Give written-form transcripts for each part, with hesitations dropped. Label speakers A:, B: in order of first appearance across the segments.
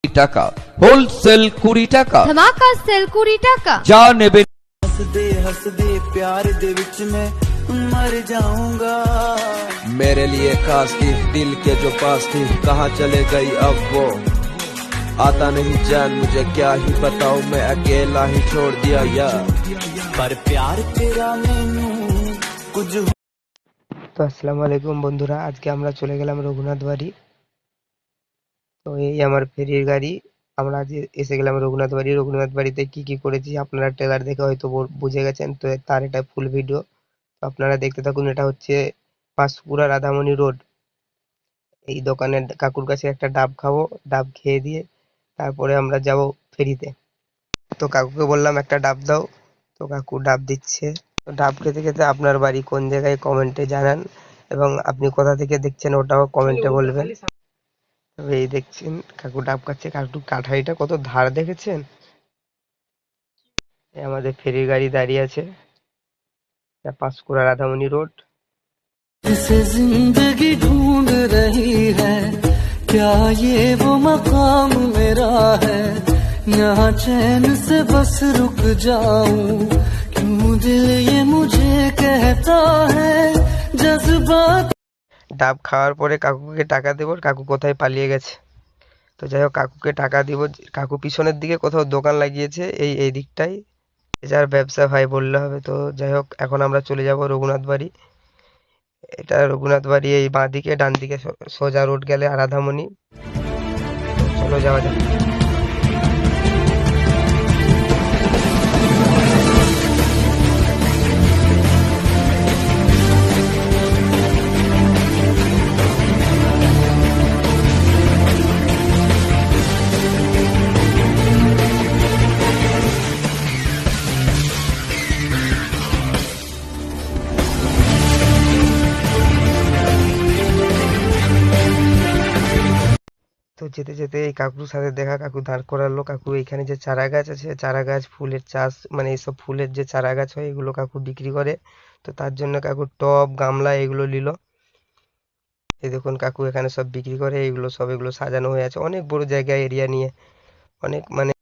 A: টাকা হোলসেল 20 টাকা
B: धमाका सेल 20 টাকা
A: যা নেবেন
C: हंस दे प्यार दे विच मैं मर जाऊंगा।
D: मेरे लिए खास थी दिल के जो पास थी कहाँ चले गई अब वो आता नहीं जान मुझे क्या ही बताऊं मैं अकेला ही छोड़ दिया यार
C: पर प्यार तेरा मैनू कुछ
E: তো আসসালামু আলাইকুম বন্ধুরা, আজকে আমরা চলে গেলাম রঘুনাথ বাড়ি। তো এই আমার ফেরির গাড়ি। আমরা আজ এসে গেলাম রঘুনাথ বাড়ি। রঘুনাথ বাড়িতে কি কি করেছি আপনারা ট্রেলার দেখে হয়তো বুঝে গেছেন। তো তার এটা ফুল ভিডিও, তো আপনারা দেখতে থাকুন। এটা হচ্ছে পাঁশকুড়া রাধামণি রোড। এই দোকানের কাকুর কাছে একটা ডাব খাবো, ডাব খেয়ে দিয়ে তারপরে আমরা যাব ফেরিতে। তো কাকুকে বললাম একটা ডাব দাও, তো কাকু ডাব দিচ্ছে। তো ডাব খেতে খেতে আপনার বাড়ি কোন জায়গায় কমেন্টে জানান, এবং আপনি কোথা থেকে দেখছেন ওটাও কমেন্টে বলবেন। তবে এই দেখছেন কাকু ডাব খাচ্ছে। কাকু কাঠারিটা কত ধার দেখেছেন। এই আমাদের ফেরির গাড়ি দাঁড়িয়ে আছে, এটা পাঁশকুড়া রাধামণি রোড।
C: से जिंदगी ढूंढ रही है क्या ये वो मकाम मेरा है यहाँ चैन से बस रुक जाऊं क्यों दिल ये मुझे कहता है जज्बात।
E: ডাব খাওয়ার পরে কাকুকে টাকা দেবো, কাকু কোথায় পালিয়ে গেছে। তো যাই হোক কাকুকে টাকা দিব। কাকু পিছনের দিকে কোথাও দোকান লাগিয়েছে, এই দিকটাই, যার ব্যবসা ভাই বললে হবে। তো যাই হোক এখন আমরা চলে যাব রঘুনাথ বাড়ি। এটা রঘুনাথ বাড়ি এই বাঁ দিকে, ডান দিকে সোজা রোড গেলে রাধামণি। চলো যাওয়া যাক। তো যেতে যেতে এই কাকুর সাথে দেখা, কাকু দাঁড় করালো। কাকু এখানে যে চারা গাছ আছে, চারা গাছ ফুলের চাষ, মানে এইসব ফুলের যে চারা গাছ হয় এগুলো কাকু বিক্রি করে। তো তার জন্য কাকু টব গামলা এগুলো নিল। এই দেখুন কাকু এখানে সব বিক্রি করে। এগুলো সাজানো হয়ে আছে অনেক বড় জায়গায়, এরিয়া নিয়ে অনেক, মানে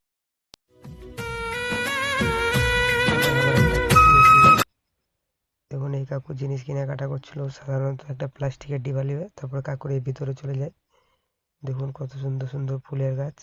E: দেখুন এই কাকু জিনিস কেনাকাটা করছিল। সাধারণত একটা প্লাস্টিকের ডিবা নেবে, তারপর কাকুর এই ভিতরে চলে যায়। দেখুন কত সুন্দর সুন্দর ফুলের গাছ।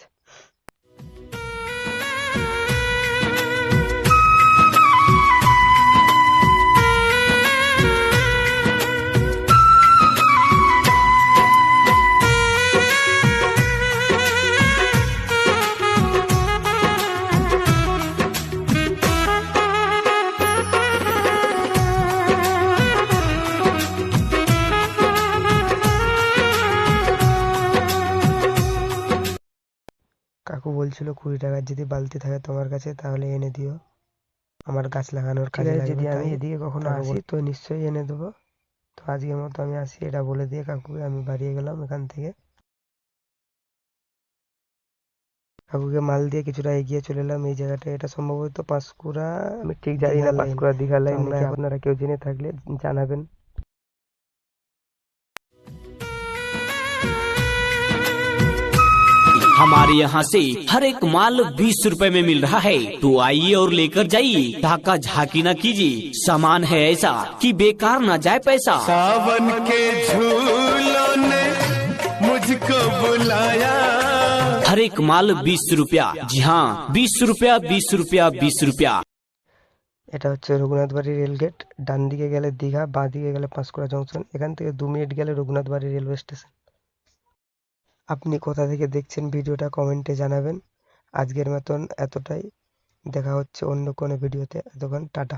E: কাকু বলছিল 20 টাকার যদি বালতি থাকে তোমার কাছে তাহলে এনে দিও, আমার গাছ লাগানোর কাজে লাগবে। যদি আমি এদিকে কখনো আসি তো নিশ্চয়ই এনে দেবো। তো আজকের মতো আমি আসি, এটা বলে দিয়ে কাকুকে আমি বাড়িয়ে গেলাম এখান থেকে। কাকুকে মাল দিয়ে কিছুটা এগিয়ে চলে এলাম এই জায়গাটা। এটা সম্ভবত পাঁশকুড়া, আমি ঠিক জানি না, পাঁশকুড়া দীঘা লাইন। আপনারা কেউ জেনে থাকলে জানাবেন।
F: हमारे यहाँ से हर एक माल 20 रुपए में मिल रहा है, तो आइए और लेकर जाइए। ढाका झाकी न कीजिए, सामान है ऐसा कि बेकार न जाए पैसा।
G: सावन के झूलों ने मुझको बुलाया।
F: हर एक माल 20 रुपया, जी हाँ 20 रुपया 20 रुपया 20 रुपया।
E: এটা হচ্ছে রঘুনাথ বাড়ি রেলগেট। ডান দিকে গেলে দীঘা, বাঁ দিকে গেলে পাঁশকুড়া জংশন। এখান থেকে 2 মিনিট গেলে রঘুনাথ বাড়ি রেলওয়ে স্টেশন। আপনি কোথা থেকে দেখছেন ভিডিওটা কমেন্টে জানাবেন। আজকের মতন এতটাই, দেখা হচ্ছে অন্য কোনো ভিডিওতে। এতক্ষণ টাটা।